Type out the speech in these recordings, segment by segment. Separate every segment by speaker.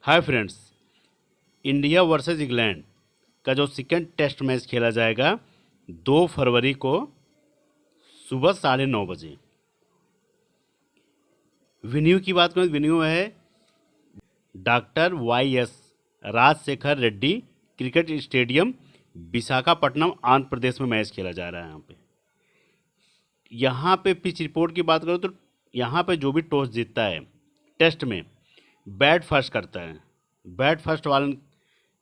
Speaker 1: Hi friends, India versus England का जो second test match खेला जाएगा 2 फरवरी को सुबह 9:30 बजे। वेन्यू की बात करें तो वेन्यू है doctor YS Rajasekhara Reddy cricket stadium, Visakhapatnam, Andhra Pradesh में मैच खेला जा रहा है। यहाँ पे पिच रिपोर्ट की बात करो तो यहाँ पे जो भी टॉस जीतता है टेस्ट में बैट फर्स्ट करता है। बैट फर्स्ट वाले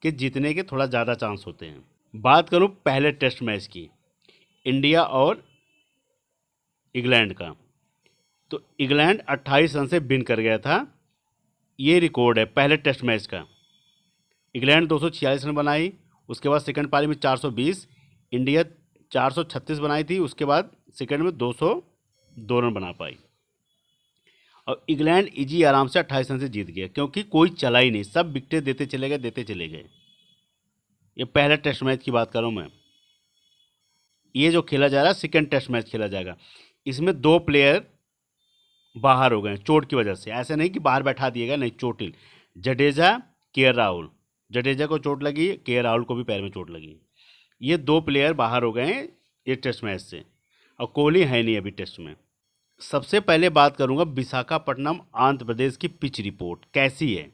Speaker 1: के जीतने के थोड़ा ज़्यादा चांस होते हैं। बात करूँ पहले टेस्ट मैच की, इंडिया और इंग्लैंड का, तो इंग्लैंड 28 रन से विन कर गया था। ये रिकॉर्ड है पहले टेस्ट मैच का। इंग्लैंड 246 रन बनाई, उसके बाद सेकंड पारी में 420, इंडिया 436 बनाई थी, उसके बाद सेकंड में 202 रन बना पाई और इंग्लैंड इजी आराम से 28 रन से जीत गया, क्योंकि कोई चला ही नहीं, सब विकेटें देते चले गए। ये पहला टेस्ट मैच की बात करूँ मैं। ये जो खेला जा रहा है सेकंड टेस्ट मैच खेला जाएगा, इसमें 2 प्लेयर बाहर हो गए चोट की वजह से। ऐसे नहीं कि बाहर बैठा दिए गए, नहीं, चोटिल। जडेजा, के राहुल। जडेजा को चोट लगी, के राहुल को भी पैर में चोट लगी। ये 2 प्लेयर बाहर हो गए हैं ये टेस्ट मैच से, और कोहली है नहीं अभी टेस्ट में। सबसे पहले बात करूंगा विशाखापट्टनम आंध्र प्रदेश की पिच रिपोर्ट कैसी है,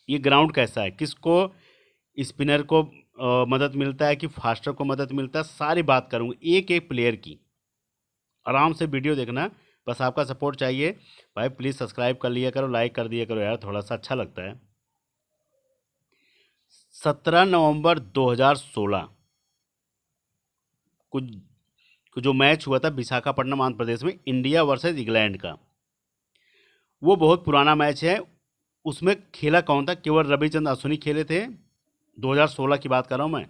Speaker 1: ये ग्राउंड कैसा है, किसको स्पिनर को मदद मिलता है कि फास्टर को मदद मिलता है, सारी बात करूंगा एक एक प्लेयर की। आराम से वीडियो देखना, बस आपका सपोर्ट चाहिए भाई। प्लीज़ सब्सक्राइब कर लिया करो, लाइक कर दिया करो यार, थोड़ा सा अच्छा लगता है। 17 नवंबर 2016 कुछ जो मैच हुआ था विशाखापट्टनम आंध्र प्रदेश में इंडिया वर्सेस इंग्लैंड का, वो बहुत पुराना मैच है। उसमें खेला कौन था? केवल रविचंद्र अश्विनी खेले थे। 2016 की बात कर रहा हूँ मैं,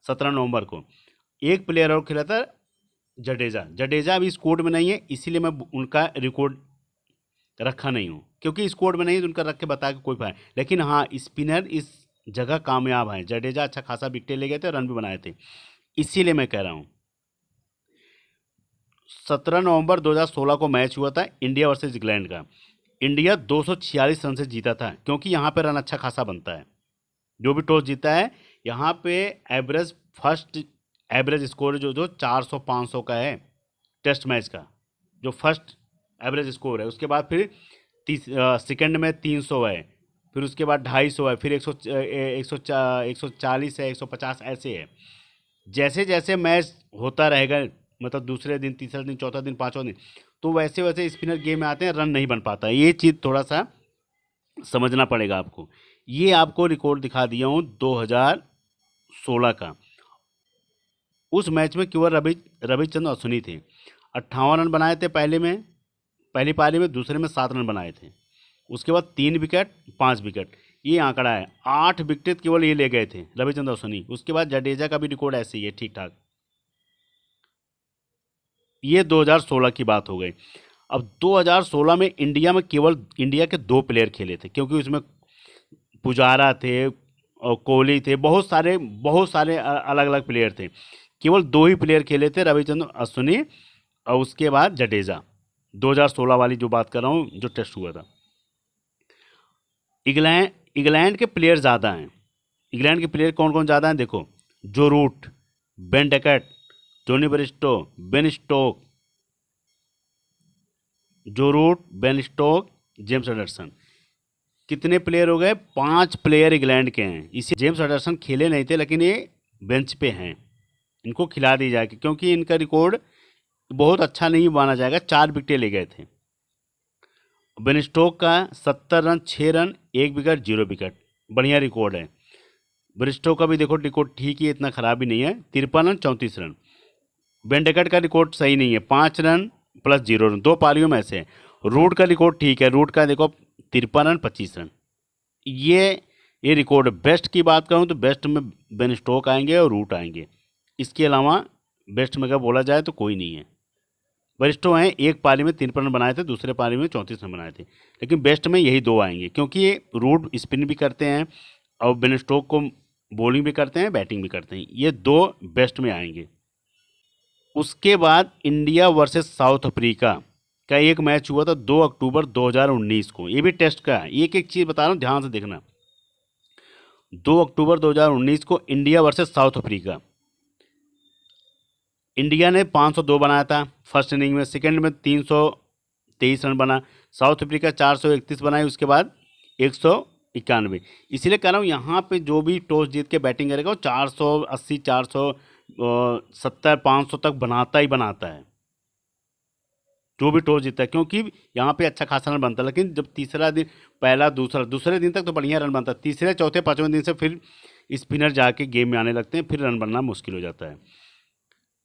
Speaker 1: 17 नवंबर को। एक प्लेयर और खेला था, जडेजा अभी स्क्वाड में नहीं है, इसीलिए मैं उनका रिकॉर्ड रखा नहीं हूँ, क्योंकि स्क्वाड में नहीं तो उनका रख के बता के कोई फायदा। लेकिन हाँ, स्पिनर इस जगह कामयाब है। जडेजा अच्छा खासा विकेट ले गए थे, रन भी बनाए थे, इसीलिए मैं कह रहा हूँ। 17 नवंबर 2016 को मैच हुआ था इंडिया वर्सेस इंग्लैंड का। इंडिया 246 रन से जीता था, क्योंकि यहाँ पे रन अच्छा खासा बनता है। जो भी टॉस जीता है यहाँ पे एवरेज स्कोर जो 400-500 का है टेस्ट मैच का, जो फर्स्ट एवरेज स्कोर है। उसके बाद फिर सेकंड में 300 है, फिर उसके बाद 250 है, फिर 140 है, 150 ऐसे है। जैसे जैसे मैच होता रहेगा, मतलब दूसरे दिन, तीसरा दिन, चौथा दिन, पांचवा दिन, तो वैसे वैसे स्पिनर गेम में आते हैं, रन नहीं बन पाता। ये चीज़ थोड़ा सा समझना पड़ेगा आपको। ये आपको रिकॉर्ड दिखा दिया हूँ 2016 का। उस मैच में केवल रविचंद्र अश्विनी थे। 58 रन बनाए थे पहली पारी में, दूसरे में 7 रन बनाए थे। उसके बाद 3 विकेट, 5 विकेट, ये आंकड़ा है। 8 विकेट केवल ये ले गए थे रविचंद्र अश्विनी। उसके बाद जडेजा का भी रिकॉर्ड ऐसे ही है, ठीक ठाक। ये 2016 की बात हो गई। अब 2016 में इंडिया के 2 प्लेयर खेले थे, क्योंकि उसमें पुजारा थे और कोहली थे, बहुत सारे अलग अलग प्लेयर थे। केवल 2 ही प्लेयर खेले थे, रविचंद्र अश्विनी और उसके बाद जडेजा। 2016 वाली जो बात कर रहा हूँ, जो टेस्ट हुआ था। इंग्लैंड के प्लेयर ज़्यादा हैं। इंग्लैंड के प्लेयर कौन कौन ज़्यादा हैं देखो, Joe Root, Ben Duckett, Tony Bairstow, Ben Stoke, Joe Root, Ben Stoke, James Anderson. कितने प्लेयर हो गए? 5 प्लेयर इंग्लैंड के हैं। इसी जेम्स एंडरसन खेले नहीं थे, लेकिन ये बेंच पे हैं, इनको खिला दी जाएगी, क्योंकि इनका रिकॉर्ड बहुत अच्छा नहीं माना जाएगा। 4 विकेटें ले गए थे। बेन स्टोक का 70 रन, 6 रन, 1 विकेट, 0 विकेट, बढ़िया रिकॉर्ड है। ब्रिस्टो का भी देखो रिकॉर्ड ठीक ही, इतना खराब भी नहीं है, 53 रन, 34 रन। बेन डेकेट का रिकॉर्ड सही नहीं है, 5 रन प्लस 0 रन, 2 पारियों में से। रूट का रिकॉर्ड ठीक है, रूट का देखो 53 रन, 25 रन। ये रिकॉर्ड। बेस्ट की बात करूँ तो बेस्ट में बेन स्टोक आएंगे और रूट आएंगे। इसके अलावा बेस्ट में अगर बोला जाए तो कोई नहीं है। ब्रिस्टो हैं, एक पारी में 53 रन बनाए थे, दूसरे पारी में 34 रन बनाए थे, लेकिन बेस्ट में यही 2 आएंगे, क्योंकि ये रूट स्पिन भी करते हैं और बेन स्टोक को बॉलिंग भी करते हैं, बैटिंग भी करते हैं। ये 2 बेस्ट में आएंगे। उसके बाद इंडिया वर्सेस साउथ अफ्रीका का एक मैच हुआ था 2 अक्टूबर 2019 को, ये भी टेस्ट का है। एक एक चीज़ बता रहा हूँ, ध्यान से देखना। 2 अक्टूबर 2019 को India versus south Africa. India ने 502 बनाया था फर्स्ट इनिंग में, सेकंड में 323 रन बना। साउथ अफ्रीका 431 बनाई, उसके बाद 191। इसलिए कह रहा हूँ यहाँ पे जो भी टॉस जीत के बैटिंग करेगा वो 480, 470, 500 तक बनाता ही बनाता है, जो भी टॉस जीतता है, क्योंकि यहाँ पे अच्छा खासा रन बनता है। लेकिन जब तीसरा दिन, पहला दूसरा, दूसरे दिन तक तो बढ़िया रन बनता है, तीसरे चौथे पाँचवें दिन से फिर स्पिनर जाके गेम में आने लगते हैं, फिर रन बनना मुश्किल हो जाता है।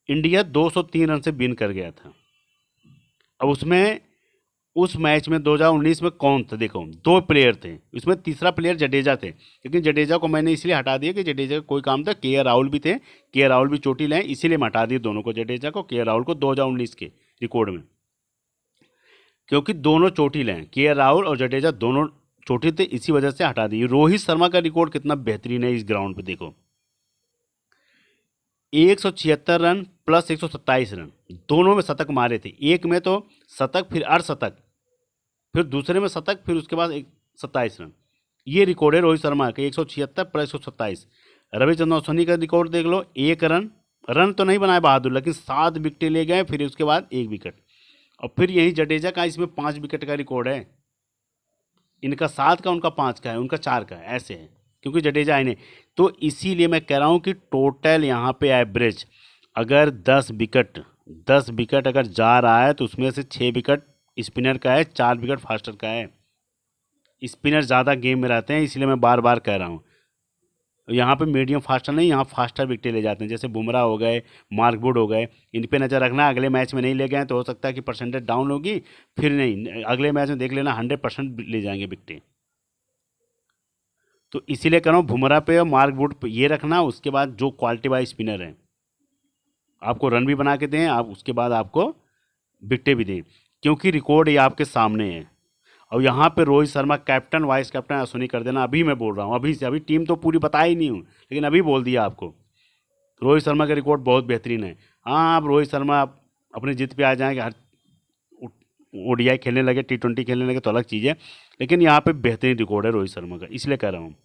Speaker 1: इंडिया 203 रन से विन कर गया था। अब उसमें उस मैच में 2019 में कौन था, देखो 2 प्लेयर थे, उसमें तीसरा प्लेयर जडेजा थे, लेकिन जडेजा को मैंने इसलिए हटा दिया कि जडेजा का कोई काम था। के राहुल भी थे, के राहुल भी चोटिल हैं, इसीलिए मैं हटा दिया दोनों को, जडेजा को, के राहुल को 2019 के रिकॉर्ड में, क्योंकि दोनों चोटिल हैं, के राहुल और जडेजा दोनों चोटिल थे, इसी वजह से हटा दी। रोहित शर्मा का रिकॉर्ड कितना बेहतरीन है इस ग्राउंड पे, देखो 176 रन प्लस 127 रन, दोनों में शतक मारे थे। एक में तो शतक, फिर अर्धशतक, फिर दूसरे में शतक, फिर उसके बाद 27 रन। ये रिकॉर्ड है रोहित शर्मा का, 176 प्लस 127। रविचंद्रन अश्विनी का रिकॉर्ड देख लो, 1 रन, रन तो नहीं बनाए बहादुर, लेकिन 7 विकेटें ले गए, फिर उसके बाद 1 विकेट। और फिर यही जडेजा का इसमें 5 विकेट का रिकॉर्ड है। इनका 7 का, उनका 5 का है, उनका 4 का है, ऐसे है, क्योंकि जडेजा आए नहीं। तो इसीलिए मैं कह रहा हूँ कि टोटल यहाँ पे एवरेज अगर 10 विकेट अगर जा रहा है तो उसमें से 6 विकेट स्पिनर का है, 4 विकेट फास्टर का है। स्पिनर ज़्यादा गेम में रहते हैं, इसलिए मैं बार बार कह रहा हूँ। यहाँ पे मीडियम फास्टर नहीं, यहाँ फास्टर विकेटें ले जाते हैं, जैसे बुमराह हो गए, मार्क वुड हो गए, इन पे नज़र रखना। अगले मैच में नहीं ले गए तो हो सकता है कि परसेंटेज डाउन होगी, फिर नहीं, अगले मैच में देख लेना 100% ले जाएंगे विकेटें। तो इसीलिए कह रहा हूँ बुमराह पे और मार्क वुड पे ये रखना। उसके बाद जो क्वालिटी वाइज स्पिनर हैं, आपको रन भी बना के दें, आप उसके बाद आपको विकेटें भी दें, क्योंकि रिकॉर्ड ये आपके सामने है। और यहाँ पे Rohit Sharma captain, vice captain Ashwini कर देना। अभी मैं बोल रहा हूँ, अभी से, अभी टीम तो पूरी बताई ही नहीं हूँ, लेकिन अभी बोल दिया आपको। रोहित शर्मा का रिकॉर्ड बहुत बेहतरीन है। हाँ, आप रोहित शर्मा आप अपनी जिद पे आ जाएंगे, हर ओडीआई खेलने लगे, T20 खेलने लगे तो अलग चीज़ है, लेकिन यहाँ पे बेहतरीन रिकॉर्ड है रोहित शर्मा का, इसलिए कह रहा हूँ।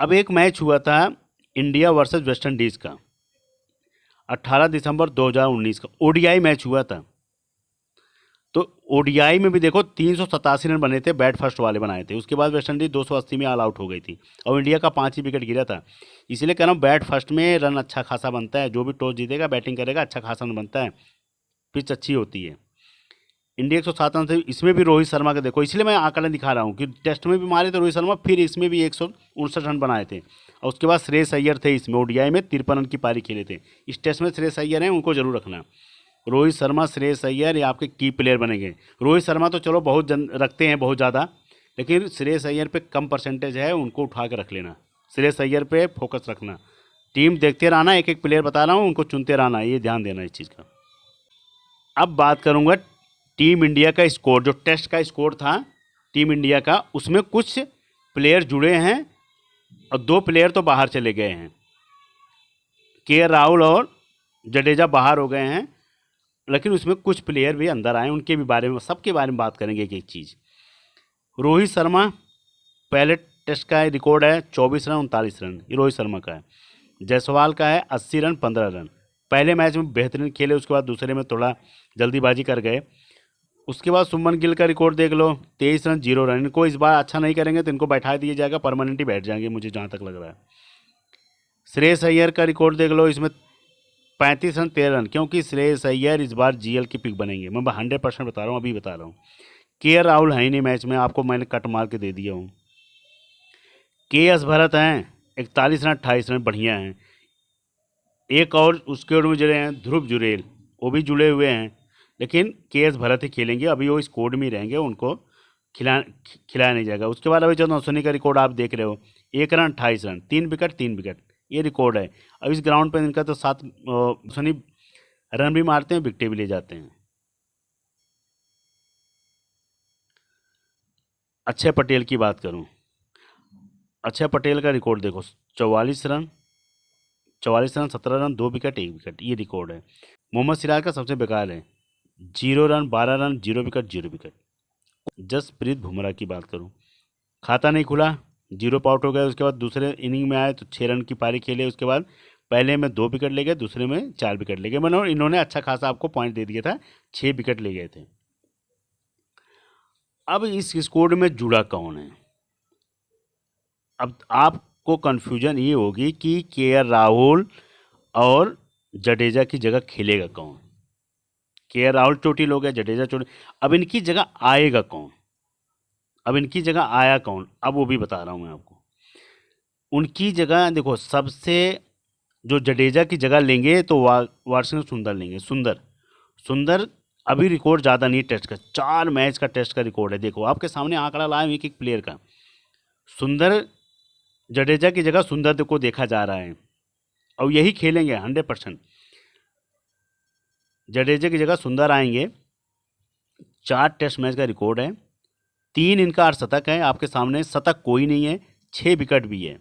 Speaker 1: अब एक मैच हुआ था इंडिया वर्सेस वेस्ट इंडीज़ का, 18 दिसंबर 2019 का ओडीआई मैच हुआ था। तो ओडीआई में भी देखो 387 रन बने थे, बैट फर्स्ट वाले बनाए थे, उसके बाद वेस्ट इंडीज 280 में ऑल आउट हो गई थी, और इंडिया का 5 ही विकेट गिरा था। इसलिए कह रहा हूँ बैट फर्स्ट में रन अच्छा खासा बनता है, जो भी टॉस जीतेगा बैटिंग करेगा अच्छा खासा रन बनता है, पिच अच्छी होती है। इंडिया 107 रन से, इसमें भी रोहित शर्मा का देखो, इसलिए मैं आंकड़े दिखा रहा हूँ कि टेस्ट में भी मारे थे रोहित शर्मा, फिर इसमें भी 159 रन बनाए थे। और उसके बाद श्रेयस अय्यर थे, इसमें ओडीआई में 53 रन की पारी खेले थे। इस टेस्ट में श्रेयस अय्यर हैं, उनको जरूर रखना। रोहित शर्मा, श्रेयस अय्यर, ये आपके की प्लेयर बनेंगे। रोहित शर्मा तो चलो बहुत जन रखते हैं, बहुत ज़्यादा, लेकिन श्रेयस अय्यर पे कम परसेंटेज है, उनको उठा के रख लेना। श्रेयस अय्यर पे फोकस रखना, टीम देखते रहना, एक एक प्लेयर बता रहा हूँ, उनको चुनते रहना, ये ध्यान देना इस चीज़ का। अब बात करूँगा टीम इंडिया का स्कोर, जो टेस्ट का स्कोर था टीम इंडिया का, उसमें कुछ प्लेयर जुड़े हैं और 2 प्लेयर तो बाहर चले गए हैं। के राहुल और जडेजा बाहर हो गए हैं, लेकिन उसमें कुछ प्लेयर भी अंदर आए, उनके भी बारे में, सबके बारे में बात करेंगे एक एक चीज़। रोहित शर्मा, पहले टेस्ट का रिकॉर्ड है 24 रन 39 रन, ये रोहित शर्मा का है। जायसवाल का है 80 रन 15 रन, पहले मैच में बेहतरीन खेले, उसके बाद दूसरे में थोड़ा जल्दीबाजी कर गए। उसके बाद सुमन गिल का रिकॉर्ड देख लो, 23 रन 0 रन। इनको इस बार अच्छा नहीं करेंगे तो इनको बैठा दिया जाएगा, परमानेंट ही बैठ जाएंगे, मुझे जहाँ तक लग रहा है। श्रेयस अय्यर का रिकॉर्ड देख लो, इसमें 35 रन 13 रन, क्योंकि श्रेयस अय्यर इस बार जीएल की पिक बनेंगे, मैं 100% बता रहा हूँ, अभी बता रहा हूँ। के राहुल है ही नहीं मैच में, आपको मैंने कट मार के दे दिया हूँ। KS भरत हैं 41 रन 28 रन, बढ़िया हैं। एक और उसके ओर में जुड़े हैं ध्रुव जुरेल, वो भी जुड़े हुए हैं, लेकिन KS भरत ही खेलेंगे, अभी वो स्कोर में ही रहेंगे, उनको खिलाया नहीं जाएगा। उसके बाद रविचंद्रन अश्विनी का रिकॉर्ड आप देख रहे हो, 1 रन 28 रन, 3 विकेट 3 विकेट, ये रिकॉर्ड है। अब इस ग्राउंड पर इनका तो 7 अश्विनी रन भी मारते हैं, विकेटें भी ले जाते हैं। अक्षय पटेल की बात करूं, अक्षय पटेल का रिकॉर्ड देखो, 44 रन 17 रन, 2 विकेट 1 विकेट, ये रिकॉर्ड है। मोहम्मद सिराज का सबसे बेकार है, 0 run, 12 run, 0 wicket, 0 wicket. Jasprit Bumrah की बात करूं, खाता नहीं खुला, 0 पे आउट हो गया। उसके बाद दूसरे इनिंग में आए तो 6 रन की पारी खेले। उसके बाद पहले में 2 विकेट ले गए, दूसरे में 4 विकेट ले गए। मतलब इन्होंने अच्छा खासा आपको पॉइंट दे दिया था, 6 विकेट ले गए थे। अब इस स्कोर में जुड़ा कौन है? अब आपको कंफ्यूजन ये होगी कि केएल राहुल और जडेजा की जगह खेलेगा कौन? केएल राहुल चोटिल हो गया, जडेजा चोटिल, अब इनकी जगह आएगा कौन? अब इनकी जगह आया कौन? अब वो भी बता रहा हूं मैं आपको। उनकी जगह देखो, सबसे जो जडेजा की जगह लेंगे तो वाशिंगटन सुंदर लेंगे। सुंदर अभी रिकॉर्ड ज़्यादा नहीं टेस्ट का, 4 मैच का टेस्ट का रिकॉर्ड है। देखो आपके सामने आंकड़ा लाया एक एक प्लेयर का। सुंदर, जडेजा की जगह सुंदर को देखा जा रहा है और यही खेलेंगे 100%। जडेजा की जगह सुंदर आएंगे। 4 टेस्ट मैच का रिकॉर्ड है, 3 इनका अर्धशतक है। आपके सामने शतक कोई नहीं है, 6 विकेट भी है।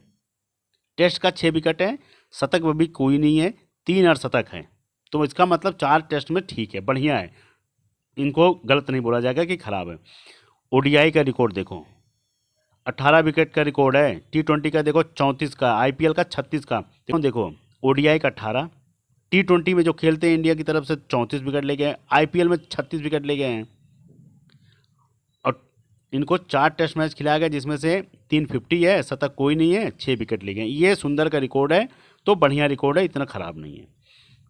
Speaker 1: टेस्ट का 6 विकेट है, शतक में भी कोई नहीं है, 3 अर्धशतक है। तो इसका मतलब 4 टेस्ट में ठीक है, बढ़िया है। इनको गलत नहीं बोला जाएगा कि खराब है। ओडीआई का रिकॉर्ड देखो, 18 विकेट का रिकॉर्ड है। T20 का देखो 34 का, आईपीएल का 36 का। देखो ओडीआई का 18, T20 में जो खेलते हैं इंडिया की तरफ से 34 विकेट ले गए, आईपीएल में 36 विकेट ले गए हैं। और इनको 4 टेस्ट मैच खिलाया गया जिसमें से 350 है, शतक कोई नहीं है, 6 विकेट ले गए। ये सुंदर का रिकॉर्ड है, तो बढ़िया रिकॉर्ड है, इतना ख़राब नहीं है।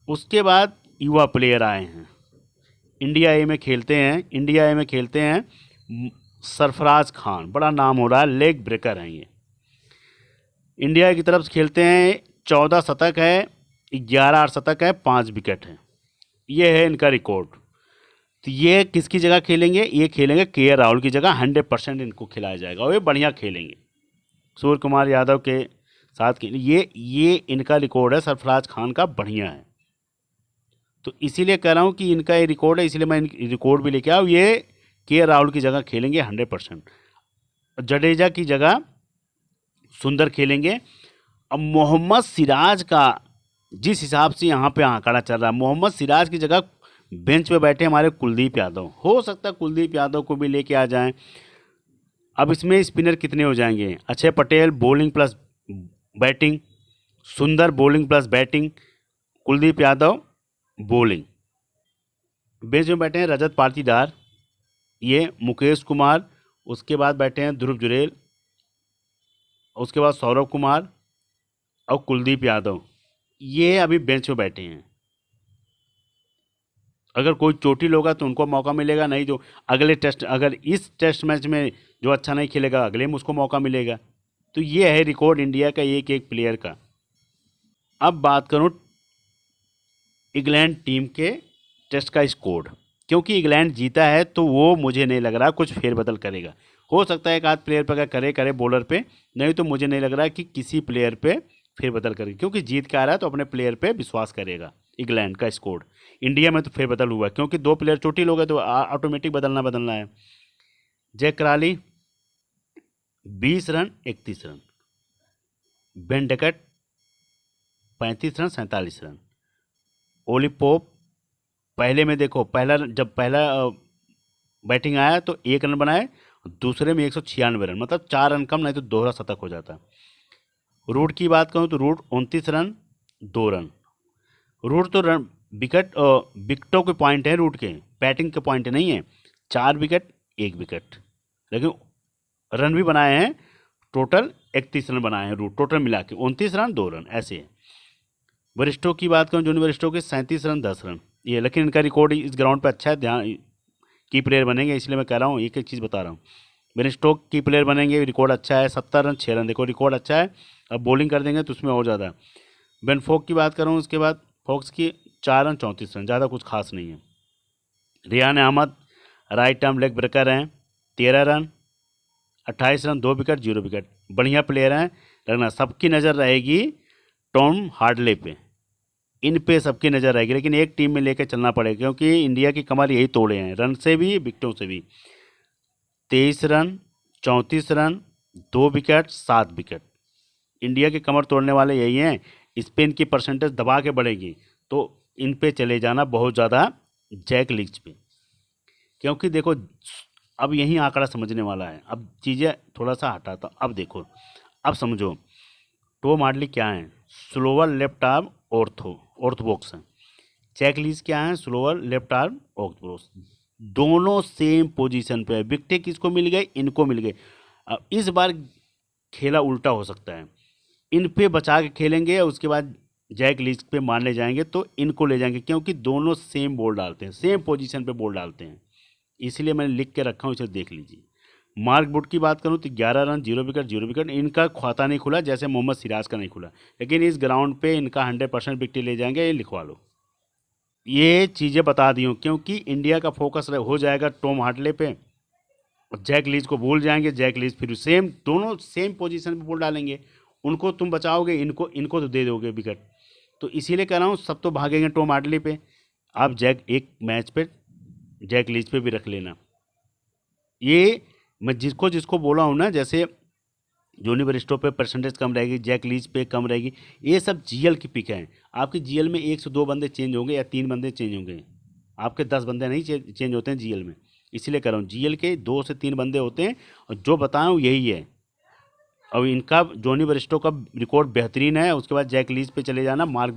Speaker 1: उसके बाद युवा प्लेयर आए हैं, इंडिया ए में खेलते हैं। सरफराज खान, बड़ा नाम हो रहा है, लेग ब्रेकर हैं ये। इंडिया की तरफ से खेलते हैं, 14 शतक है, 11 अर्धशतक है, 5 विकेट है। ये है इनका रिकॉर्ड। तो ये किसकी जगह खेलेंगे? ये खेलेंगे केएल राहुल की जगह, 100% इनको खिलाया जाएगा और ये बढ़िया खेलेंगे सूर्य कुमार यादव के साथ। ये इनका रिकॉर्ड है, सरफराज खान का बढ़िया है। तो इसीलिए कह रहा हूँ कि इनका ये रिकॉर्ड है, इसलिए मैं रिकॉर्ड भी लेके आऊँ। ये केएल राहुल की जगह खेलेंगे 100%। जडेजा की जगह सुंदर खेलेंगे। अब मोहम्मद सिराज का जिस हिसाब से यहाँ पे आंकड़ा चल रहा है, मोहम्मद सिराज की जगह बेंच पे बैठे हमारे कुलदीप यादव। हो सकता है कुलदीप यादव को भी लेके आ जाएं। अब इसमें स्पिनर कितने हो जाएंगे? Akshay Patel bowling plus batting, Sundar bowling plus batting, Kuldeep Yadav bowling. Bench में बैठे हैं रजत पाटीदार, ये मुकेश कुमार, उसके बाद बैठे हैं ध्रुव जुरेल, उसके बाद सौरभ कुमार और कुलदीप यादव। ये अभी बेंच में बैठे हैं। अगर कोई चोटिल होगा तो उनको मौका मिलेगा, नहीं जो अगले टेस्ट, अगर इस टेस्ट मैच में जो अच्छा नहीं खेलेगा अगले में उसको मौका मिलेगा। तो ये है रिकॉर्ड इंडिया का एक एक प्लेयर का। अब बात करूं इंग्लैंड टीम के टेस्ट का स्कोर, क्योंकि इंग्लैंड जीता है तो वो मुझे नहीं लग रहा कुछ फेरबदल करेगा। हो सकता है एक आध प्लेयर पर अगर करे बॉलर पे, नहीं तो मुझे नहीं लग रहा कि किसी प्लेयर पे फेरबदल करेगा, क्योंकि जीत के आ रहा है तो अपने प्लेयर पे विश्वास करेगा। इंग्लैंड का स्कोर, इंडिया में तो फेरबदल हुआ क्योंकि 2 प्लेयर चोटिल हो गए तो ऑटोमेटिक बदलना है। Zak Crawley 20 run 31 run, Ben Duckett 35 run 47 run, Ollie Pope पहले में देखो, जब पहला बैटिंग आया तो 1 रन बनाए, दूसरे में 196 रन, मतलब 4 रन कम, नहीं तो दोहरा शतक हो जाता। रूट की बात करूं तो रूट 29 रन 2 रन। रूट तो रन विकेटों के पॉइंट है, रूट के बैटिंग के पॉइंट नहीं है। 4 विकेट 1 विकेट, लेकिन रन भी बनाए हैं। टोटल 31 रन बनाए हैं रूट, टोटल मिला के 29 रन 2 रन ऐसे है। वरिष्ठों की बात करूं, जूनियर वरिष्ठों के 37 रन 10 रन ये, लेकिन इनका रिकॉर्ड इस ग्राउंड पे अच्छा है। ध्यान की प्लेयर बनेंगे, इसलिए मैं कह रहा हूँ, एक एक चीज़ बता रहा हूँ। वरिष्ठों की प्लेयर बनेंगे, रिकॉर्ड अच्छा है, 70 रन 6 रन, देखो रिकॉर्ड अच्छा है। अब बॉलिंग कर देंगे तो उसमें और ज़्यादा। बेन फोक की बात करूँ, उसके बाद फोक्स की 4 रन 34 रन, ज़्यादा कुछ खास नहीं है। Rehan Ahmed right arm leg breaker हैं, 13 रन 28 रन 2 विकेट 0 विकेट, बढ़िया प्लेयर हैं। लगना सबकी नज़र रहेगी टॉम हार्डले पे, इन पे सबकी नज़र रहेगी, लेकिन एक टीम में लेकर चलना पड़ेगा क्योंकि इंडिया की कमर यही तोड़े हैं, रन से भी विकेटों से भी। 23 run 34 run 2 wicket 7 wicket, India की कमर तोड़ने वाले यही हैं। स्पिन की परसेंटेज दबा के बढ़ेगी तो इन पे चले जाना बहुत ज़्यादा जैक लीच पे, क्योंकि देखो अब यही आंकड़ा समझने वाला है। अब चीज़ें थोड़ा सा हटाता, अब देखो, अब समझो टॉम हार्डली क्या है, स्लोअर लेफ्ट आर्म ऑर्थोबॉक्स है। जैक लीच क्या है, स्लोअर लेफ्ट आर्म ऑर्थोबॉक्स। दोनों सेम पोजीशन पे है, विकेटें किसको मिल गए, इनको मिल गए। अब इस बार खेला उल्टा हो सकता है, इन पे बचा के खेलेंगे और उसके बाद जैक लीच पे मारने जाएंगे तो इनको ले जाएंगे, क्योंकि दोनों सेम बॉल डालते हैं, सेम पोजीशन पे बॉल डालते हैं। इसलिए मैंने लिख के रखा हूँ, इसे देख लीजिए। मार्क वुड की बात करूँ तो 11 रन, 0 विकेट। इनका खाता नहीं खुला जैसे मोहम्मद सिराज का नहीं खुला, लेकिन इस ग्राउंड पे इनका 100% विकेट ले जाएंगे, ये लिखवा लो। ये चीज़ें बता दी हूँ क्योंकि इंडिया का फोकस हो जाएगा टॉम हार्टले पे, और जैक लीच को भूल जाएंगे। जैक लीच फिर सेम, दोनों सेम पोजीशन पे बॉल डालेंगे, उनको तुम बचाओगे, इनको इनको तो दे दोगे विकेट। तो इसीलिए कह रहा हूँ सब तो भागेंगे टॉम हार्टले पे। आप जैक एक मैच पे जैक लीच पे भी रख लेना। ये मैं जिसको जिसको बोला हूँ ना, जैसे जोनी बरिस्टो पे परसेंटेज कम रहेगी, जैक लीच पे कम रहेगी, ये सब जीएल की पिक हैं। आपकी जीएल में 1 से 2 बंदे चेंज होंगे या 3 बंदे चेंज होंगे, आपके 10 बंदे नहीं चेंज होते हैं जीएल में। इसीलिए कह रहा हूँ जीएल के 2 से 3 बंदे होते हैं, और जो बताऊँ यही है। अब इनका जोनी बरिस्टो का रिकॉर्ड बेहतरीन है, उसके बाद जैक लीच पे चले जाना। मार्क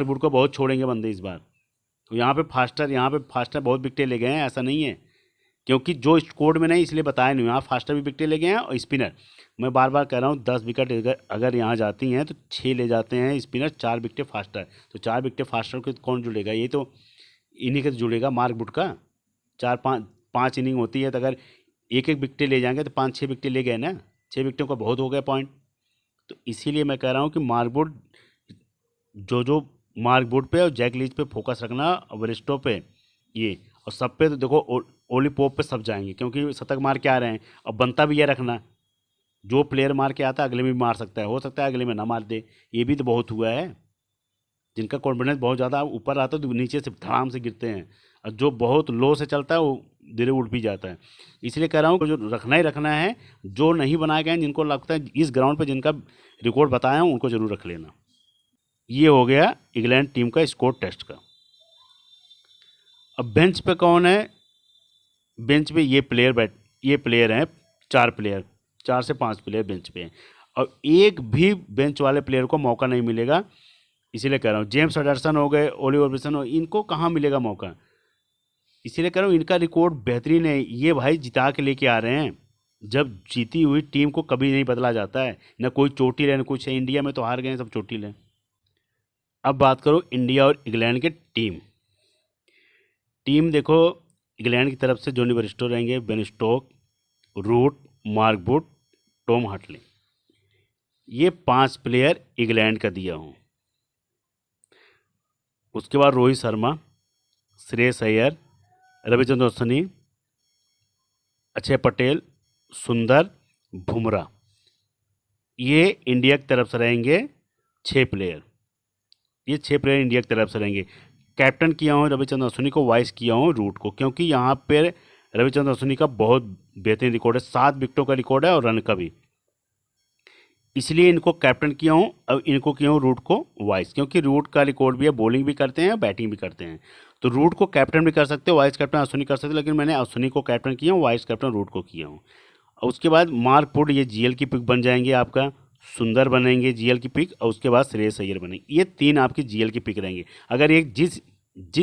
Speaker 1: वुड को बहुत छोड़ेंगे बंदे इस बार। तो यहाँ पे फास्टर बहुत विकेटें ले गए हैं, ऐसा नहीं है, क्योंकि जो स्कोर में नहीं इसलिए बताया नहीं। यहाँ फास्टर भी विकेटें ले गए हैं, और स्पिनर मैं बार बार कह रहा हूँ 10 विकेट अगर यहाँ जाती हैं तो 6 ले जाते हैं स्पिनर, 4 विकेटें फास्टर। तो 4 विकेटें फास्टर को कौन जुड़ेगा, ये तो इन्हीं के तो जुड़ेगा, मार्क वुड का। 4-5 इनिंग होती है, तो अगर एक एक विकेटें ले जाएंगे तो 5-6 विकेटें ले गए ना, 6 विकेटों का बहुत हो गया पॉइंट। तो इसीलिए मैं कह रहा हूँ कि मार्क वुड, जो मार्क वुड पे और जैक लीच पे फोकस रखना, वरिष्ठों पे ये, और सब पे तो देखो ओली पोप पे सब जाएंगे, क्योंकि शतक मार के आ रहे हैं। अब बनता भी ये रखना, जो प्लेयर मार के आता है अगले में भी मार सकता है, हो सकता है अगले में ना मार दे। ये भी तो बहुत हुआ है, जिनका कॉन्फिडेंस बहुत ज़्यादा ऊपर आता है तो नीचे से धड़ाम से गिरते हैं, और जो बहुत लो से चलता है वो धीरे उठ भी जाता है। इसलिए कह रहा हूँ जो रखना ही रखना है, जो नहीं बनाए गए हैं, जिनको लगता है इस ग्राउंड पर जिनका रिकॉर्ड बताया हूँ उनको ज़रूर रख लेना। ये हो गया इंग्लैंड टीम का स्कोर टेस्ट का। अब बेंच पे कौन है, बेंच पे ये प्लेयर हैं, 4 से 5 प्लेयर बेंच पे हैं, और एक भी बेंच वाले प्लेयर को मौका नहीं मिलेगा। इसीलिए कह रहा हूँ जेम्स एंडरसन हो गए, ओली रॉबिन्सन हो, इनको कहाँ मिलेगा मौका। इसीलिए कह रहा हूँ इनका रिकॉर्ड बेहतरीन है, ये भाई जिता के लेके आ रहे हैं। जब जीती हुई टीम को कभी नहीं बदला जाता है, ना कोई चोटिल है ना कुछ है। इंडिया में तो हार गए हैं, सब चोटिल हैं। अब बात करो इंडिया और इंग्लैंड के टीम देखो, इंग्लैंड की तरफ से जोनी बरिस्टो रहेंगे, Ben Stoke, Root, Mark Wood, Tom Hartley. ये 5 प्लेयर इंग्लैंड का दिया हूँ। उसके बाद रोहित शर्मा, श्रेयस अय्यर, रविचंद्रन अश्विन, अक्षय पटेल, सुंदर, बुमराह। ये इंडिया की तरफ से रहेंगे 6 प्लेयर। ये 6 प्लेयर इंडिया की तरफ से रहेंगे। कैप्टन किया हूँ रविचंद्रन अश्विन को, वाइस किया हूँ रूट को, क्योंकि यहाँ पर रविचंद्रन अश्विन का बहुत बेहतरीन रिकॉर्ड है, 7 विकेटों का रिकॉर्ड है और रन का भी। इसलिए इनको कैप्टन किया हूँ, अब इनको किया हूँ रूट को वाइस, क्योंकि रूट का रिकॉर्ड भी है, बॉलिंग भी करते हैं बैटिंग भी करते हैं। तो रूट को कैप्टन भी कर सकते हो, वाइस कैप्टन अश्विनी कर सकते हो, लेकिन मैंने अश्विनी को कैप्टन किया हूँ, वाइस कैप्टन रूट को किया हूँ। और उसके बाद मार्क वुड ये जीएल की पिक बन जाएंगे आपका, सुंदर बनेंगे जीएल की पिक, और उसके बाद श्रेयस अय्यर बनेंगे। ये 3 आपकी जीएल की पिक रहेंगे। अगर एक जिस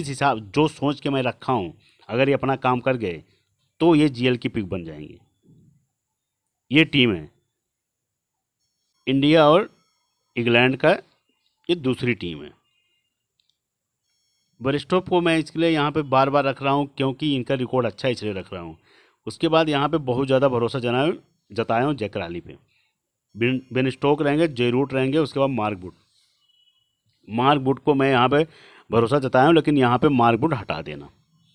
Speaker 1: हिसाब जो सोच के मैं रखा हूँ, अगर ये अपना काम कर गए तो ये जीएल की पिक बन जाएंगे। ये टीम है इंडिया और इंग्लैंड का, ये दूसरी टीम है। बरिस्टो को मैं इसलिए यहाँ पे बार बार रख रहा हूँ क्योंकि इनका रिकॉर्ड अच्छा है, इसलिए रख रहा हूँ। उसके बाद यहाँ पे बहुत ज़्यादा भरोसा जताया हूँ जैक राली पे। बेन स्टोक रहेंगे, जे रूट रहेंगे, उसके बाद मार्क वुड को मैं यहाँ पे भरोसा जताया हूँ, लेकिन यहाँ पे मार्क वुड हटा देना,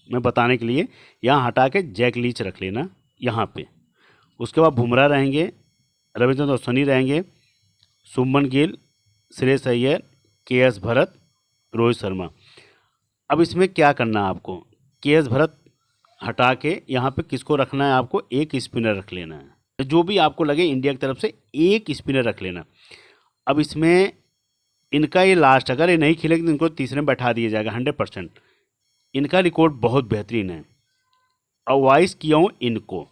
Speaker 1: मैं बताने के लिए। यहाँ हटा के जैक लीच रख लेना यहाँ पे। उसके बाद बुमराह रहेंगे, रविचंद्रन अश्विन रहेंगे, शुभमन गिल, श्रेयस अय्यर, के.एस. भरत, रोहित शर्मा। अब इसमें क्या करना है आपको, के.एस. भरत हटा के यहाँ पे किसको रखना है आपको, एक स्पिनर रख लेना है। जो भी आपको लगे इंडिया की तरफ से एक स्पिनर रख लेना। अब इसमें इनका ये लास्ट, अगर ये नहीं खेलेंगे तो इनको तीसरे में बैठा दिया जाएगा 100%। इनका रिकॉर्ड बहुत बेहतरीन है। अवॉइस किया हूँ इनको।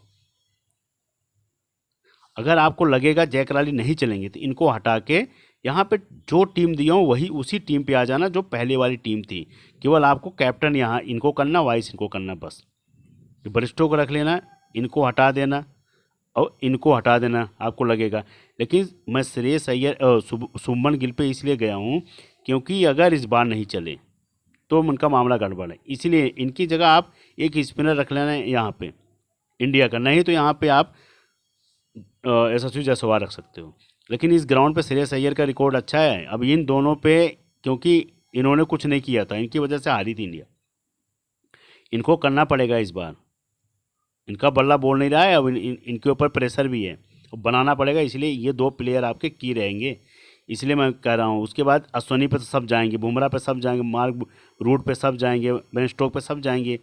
Speaker 1: अगर आपको लगेगा जय कराली नहीं चलेंगे तो इनको हटा के यहाँ पे जो टीम दिया हूँ वही उसी टीम पे आ जाना जो पहले वाली टीम थी। केवल आपको कैप्टन यहाँ इनको करना, वाइस इनको करना, बस। बरिस्टो को रख लेना, इनको हटा देना और इनको हटा देना आपको लगेगा। लेकिन मैं श्रेयस अय्यर शुभमन गिल पे इसलिए गया हूँ क्योंकि अगर इस बार नहीं चले तो उनका मामला गड़बड़ है। इसीलिए इनकी जगह आप एक स्पिनर रख लेना है यहाँ पे इंडिया का, नहीं तो यहाँ पे आप यशस्वी जायसवाल रख सकते हो। लेकिन इस ग्राउंड पे श्रेयस अय्यर का रिकॉर्ड अच्छा है। अब इन दोनों पे क्योंकि इन्होंने कुछ नहीं किया था, इनकी वजह से हारी थी इंडिया, इनको करना पड़ेगा इस बार। इनका बल्ला बोल नहीं रहा है, अब इनके ऊपर प्रेशर भी है, बनाना पड़ेगा। इसलिए ये दो प्लेयर आपके की रहेंगे, इसलिए मैं कह रहा हूँ। उसके बाद अश्विनी पे तो सब जाएंगे, बुमराह पे सब जाएंगे, मार्क रूट पे सब जाएंगे, बेन स्टोक पे सब जाएंगे,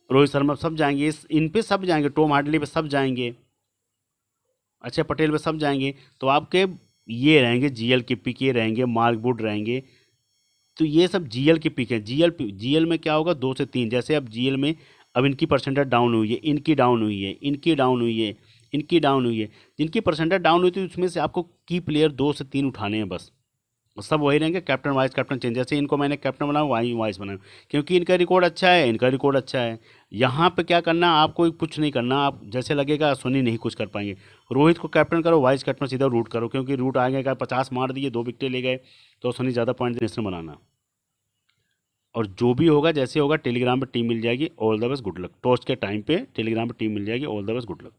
Speaker 1: रोहित शर्मा सब जाएंगे, इन पे सब जाएंगे, टॉम हार्डली पे सब जाएंगे, अक्षय पटेल पे सब जाएंगे। तो आपके ये रहेंगे जीएल के पिक, ये रहेंगे मार्क वुड रहेंगे। तो ये सब जीएल के पिक हैं। जीएल में क्या होगा, 2 से 3। जैसे अब जीएल में अब इनकी परसेंटेज डाउन हुई है, इनकी डाउन हुई है, इनकी डाउन हुई है, इनकी डाउन हुई है। जिनकी परसेंटेज डाउन हुई थी उसमें से आपको की प्लेयर 2 से 3 उठाने हैं बस। सब वही रहेंगे, कैप्टन वाइस कैप्टन चेंज। जैसे इनको मैंने कैप्टन बनाया, वाइस बनाया, क्योंकि इनका रिकॉर्ड अच्छा है, इनका रिकॉर्ड अच्छा है। यहाँ पे क्या करना, आपको कुछ नहीं करना। आप जैसे लगेगा अश्विनी नहीं कुछ कर पाएंगे, रोहित को कैप्टन करो, वाइस कैप्टन सीधा रूट करो, क्योंकि रूट आगे का 50 मार दिए, 2 विकेटें ले गए, तो अश्विनी ज़्यादा पॉइंट नेशनल बनाना। और जो भी होगा जैसे होगा टेलीग्राम पे टीम मिल जाएगी। All the best, good luck. Toss के टाइम पे टेलीग्राम पे टीम मिल जाएगी। All the best, good luck.